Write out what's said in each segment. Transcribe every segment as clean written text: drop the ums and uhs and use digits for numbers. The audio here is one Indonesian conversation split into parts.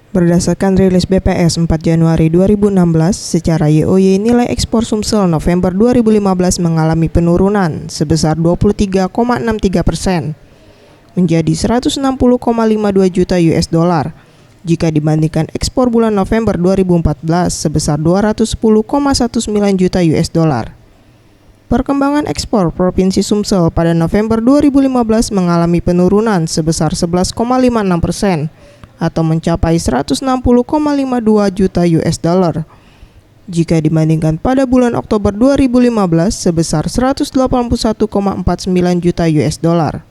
Berdasarkan rilis BPS 4 Januari 2016, secara YoY nilai ekspor Sumsel November 2015 mengalami penurunan sebesar 23,63% menjadi 160,52 juta US dollar jika dibandingkan ekspor bulan November 2014 sebesar 210,19 juta US dollar. Perkembangan ekspor Provinsi Sumsel pada November 2015 mengalami penurunan sebesar 11,56% atau mencapai 160,52 juta US dollar jika dibandingkan pada bulan Oktober 2015 sebesar 181,49 juta US dollar.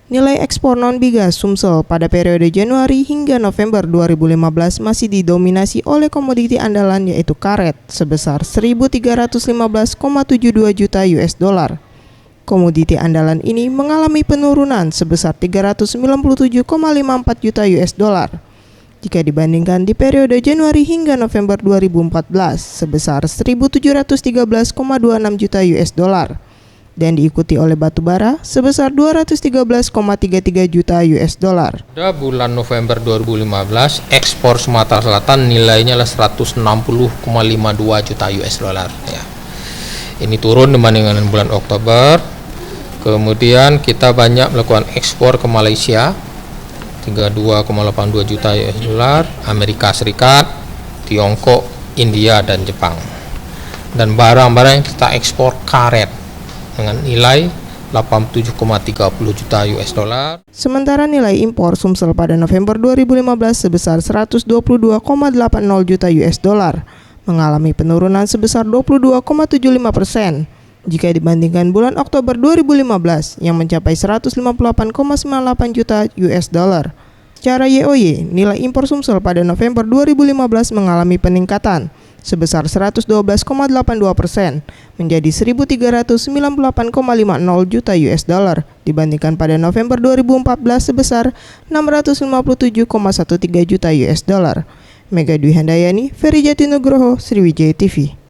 Nilai ekspor non-migas Sumsel pada periode Januari hingga November 2015 masih didominasi oleh komoditi andalan yaitu karet sebesar 1.315,72 juta US dollar. Komoditi andalan ini mengalami penurunan sebesar 397,54 juta US dollar jika dibandingkan di periode Januari hingga November 2014 sebesar 1.713,26 juta US dollar. Dan diikuti oleh batubara sebesar 213,33 juta US dollar. Pada bulan November 2015, ekspor Sumatera Selatan nilainya adalah 160,52 juta US dollar. Ya. Ini turun dibandingkan bulan Oktober. Kemudian kita banyak melakukan ekspor ke Malaysia, 32,82 juta US dollar, Amerika Serikat, Tiongkok, India, dan Jepang. Dan barang-barang yang kita ekspor karet dengan nilai 87,30 juta US dollar. Sementara nilai impor Sumsel pada November 2015 sebesar 122,80 juta US dollar, mengalami penurunan sebesar 22,75% jika dibandingkan bulan Oktober 2015 yang mencapai 158,98 juta US dollar. Secara YoY, nilai impor Sumsel pada November 2015 mengalami peningkatan sebesar 112,82% menjadi 1.398,50 juta US dollar dibandingkan pada November 2014 sebesar 657,13 juta US dollar. Mega Dwi Handayani, Ferry Jatinugroho, Sriwijaya TV.